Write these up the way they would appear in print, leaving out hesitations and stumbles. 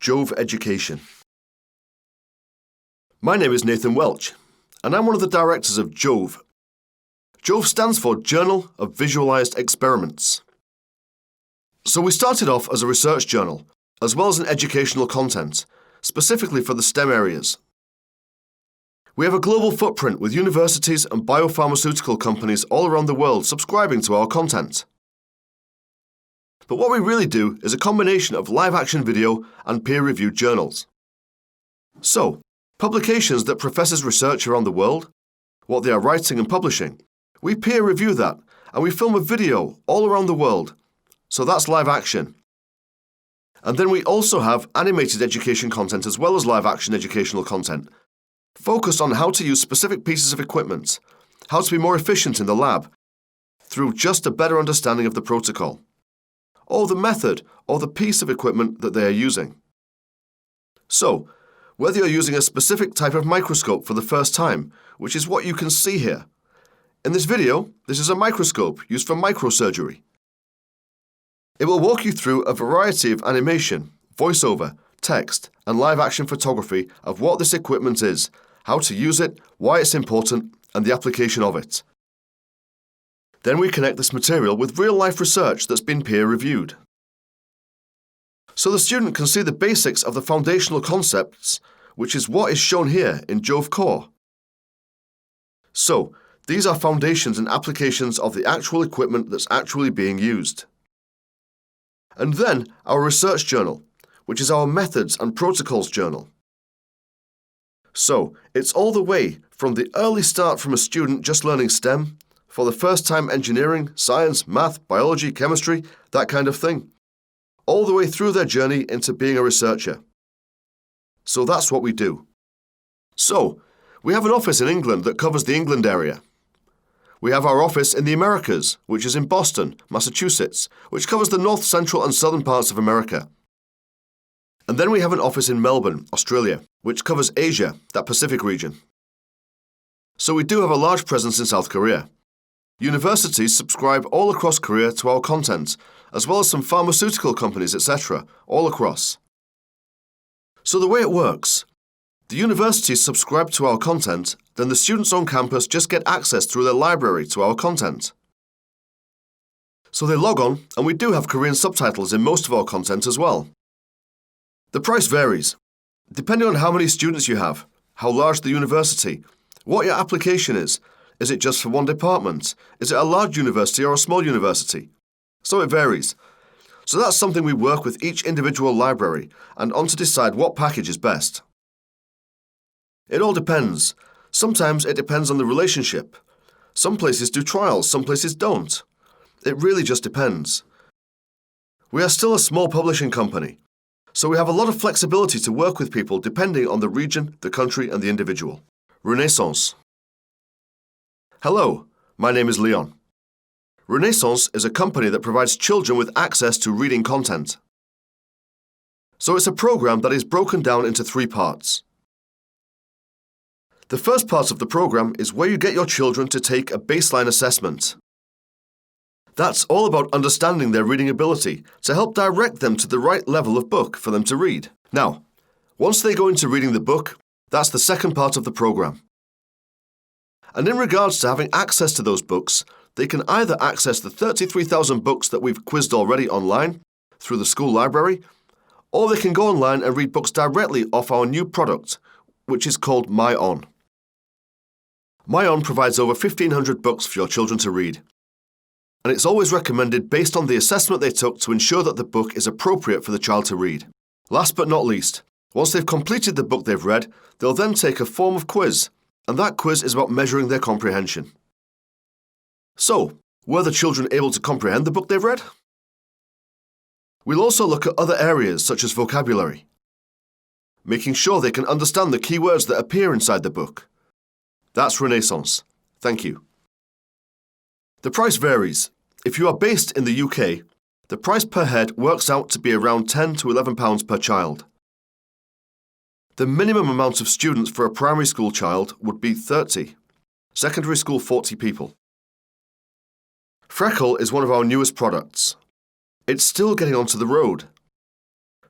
Jove Education. My name is Nathan Welch, and I'm one of the directors of Jove. Jove stands for Journal of Visualized Experiments. So we started off as a research journal, as well as an educational content, specifically for the STEM areas. We have a global footprint with universities and biopharmaceutical companies all around the world subscribing to our content. But what we really do is a combination of live-action video and peer-reviewed journals. So, publications that professors research around the world, what they are writing and publishing, we peer-review that and we film a video all around the world. So that's live action. And then we also have animated education content as well as live-action educational content, focused on how to use specific pieces of equipment, how to be more efficient in the lab, through just a better understanding of the protocol, or the method or the piece of equipment that they are using. So, whether you're using a specific type of microscope for the first time, which is what you can see here. In this video, this is a microscope used for microsurgery. It will walk you through a variety of animation, voiceover, text, and live-action photography of what this equipment is, how to use it, why it's important, and the application of it. Then we connect this material with real-life research that's been peer-reviewed. So the student can see the basics of the foundational concepts, which is what is shown here in Jove Core. So, these are foundations and applications of the actual equipment that's actually being used. And then our research journal, which is our methods and protocols journal. So, it's all the way from the early start from a student just learning STEM, for the first time engineering, science, math, biology, chemistry, that kind of thing, all the way through their journey into being a researcher. So that's what we do. So, we have an office in England that covers the England area. We have our office in the Americas, which is in Boston, Massachusetts, which covers the north, central and southern parts of America. And then we have an office in Melbourne, Australia, which covers Asia, that Pacific region. So we do have a large presence in South Korea. Universities subscribe all across Korea to our content, as well as some pharmaceutical companies, etc., all across. So the way it works, the universities subscribe to our content, then the students on campus just get access through their library to our content. So they log on, and we do have Korean subtitles in most of our content as well. The price varies, depending on how many students you have, how large the university, what your application is. Is it just for one department? Is it a large university or a small university? So it varies. So that's something we work with each individual library and on to decide what package is best. It all depends. Sometimes it depends on the relationship. Some places do trials, some places don't. It really just depends. We are still a small publishing company, so we have a lot of flexibility to work with people depending on the region, the country, and the individual. Renaissance. Hello, my name is Leon. Renaissance is a company that provides children with access to reading content. So it's a program that is broken down into 3 parts. The first part of the program is where you get your children to take a baseline assessment. That's all about understanding their reading ability to help direct them to the right level of book for them to read. Now, once they go into reading the book, that's the second part of the program. And in regards to having access to those books, they can either access the 33,000 books that we've quizzed already online through the school library, or they can go online and read books directly off our new product, which is called MyOn. MyOn provides over 1,500 books for your children to read. And it's always recommended based on the assessment they took to ensure that the book is appropriate for the child to read. Last but not least, once they've completed the book they've read, they'll then take a form of quiz, and that quiz is about measuring their comprehension. So, were the children able to comprehend the book they've read? We'll also look at other areas such as vocabulary, making sure they can understand the key words that appear inside the book. That's Renaissance. Thank you. The price varies. If you are based in the UK, the price per head works out to be around £10 to £11 per child. The minimum amount of students for a primary school child would be 30, secondary school 40 people. Freckle is one of our newest products. It's still getting onto the road.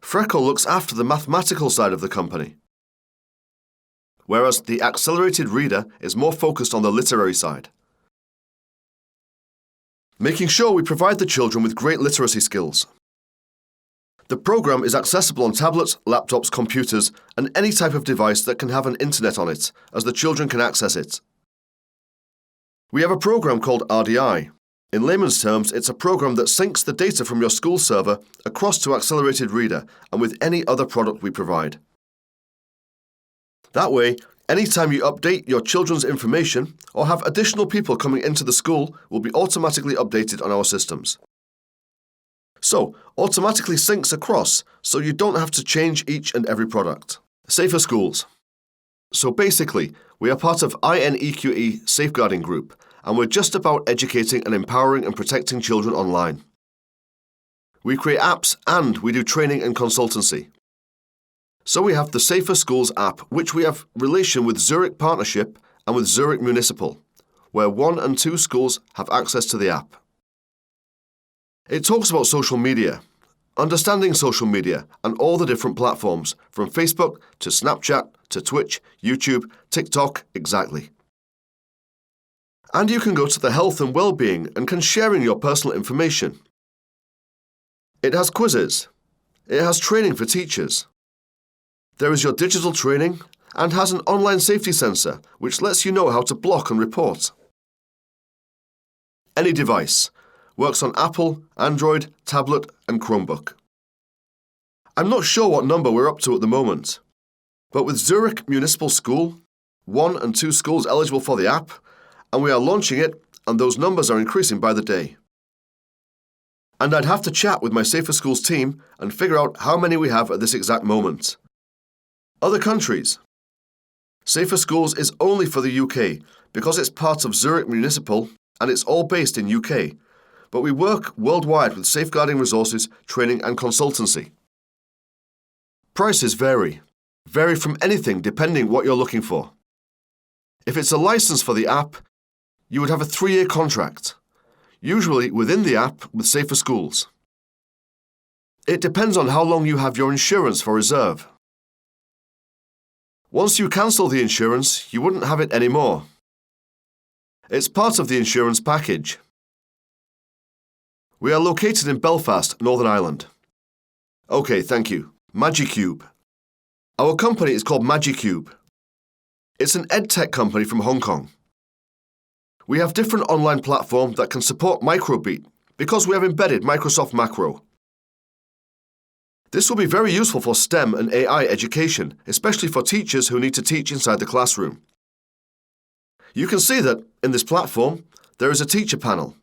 Freckle looks after the mathematical side of the company, whereas the Accelerated Reader is more focused on the literary side, making sure we provide the children with great literacy skills. The program is accessible on tablets, laptops, computers, and any type of device that can have an internet on it, as the children can access it. We have a program called RDI. In layman's terms, it's a program that syncs the data from your school server across to Accelerated Reader and with any other product we provide. That way, anytime you update your children's information or have additional people coming into the school will be automatically updated on our systems. So, automatically syncs across, so you don't have to change each and every product. Safer schools. So basically, we are part of INEQE Safeguarding Group, and we're just about educating and empowering and protecting children online. We create apps and we do training and consultancy. So we have the Safer Schools app, which we have relation with Zurich Partnership and with Zurich Municipal, where 1 and 2 schools have access to the app. It talks about social media, understanding social media and all the different platforms, from Facebook to Snapchat to Twitch, YouTube, TikTok, exactly. And you can go to the health and well-being and can share in your personal information. It has quizzes. It has training for teachers. There is your digital training and has an online safety sensor which lets you know how to block and report. Any device. Works on Apple, Android, tablet and Chromebook. I'm not sure what number we're up to at the moment, but with Zurich Municipal School, 1 and 2 schools eligible for the app, and we are launching it, and those numbers are increasing by the day. And I'd have to chat with my Safer Schools team and figure out how many we have at this exact moment. Other countries. Safer Schools is only for the UK because it's part of Zurich Municipal and it's all based in UK. But we work worldwide with safeguarding resources, training and consultancy. Prices vary from anything depending what you're looking for. If it's a license for the app, you would have a 3-year contract, usually within the app with Safer Schools. It depends on how long you have your insurance for reserve. Once you cancel the insurance, you wouldn't have it anymore. It's part of the insurance package. We are located in Belfast, Northern Ireland. OK, thank you. Magicube. Our company is called Magicube. It's an EdTech company from Hong Kong. We have different online platforms that can support microbeat because we have embedded Microsoft Macro. This will be very useful for STEM and AI education, especially for teachers who need to teach inside the classroom. You can see that, in this platform, there is a teacher panel.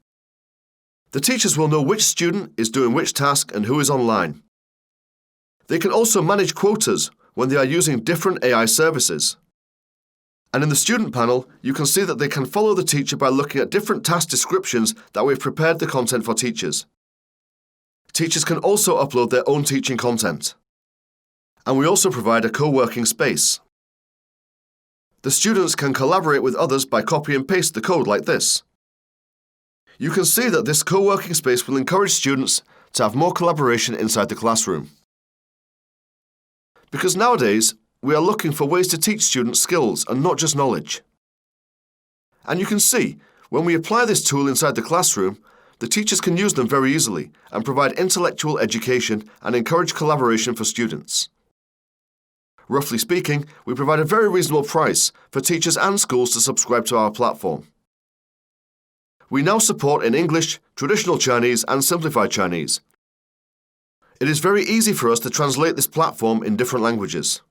The teachers will know which student is doing which task and who is online. They can also manage quotas when they are using different AI services. And in the student panel, you can see that they can follow the teacher by looking at different task descriptions that we've prepared the content for teachers. Teachers can also upload their own teaching content. And we also provide a co-working space. The students can collaborate with others by copy and paste the code like this. You can see that this co-working space will encourage students to have more collaboration inside the classroom. Because nowadays, we are looking for ways to teach students skills and not just knowledge. And you can see, when we apply this tool inside the classroom, the teachers can use them very easily and provide intellectual education and encourage collaboration for students. Roughly speaking, we provide a very reasonable price for teachers and schools to subscribe to our platform. We now support in English, traditional Chinese and simplified Chinese. It is very easy for us to translate this platform in different languages.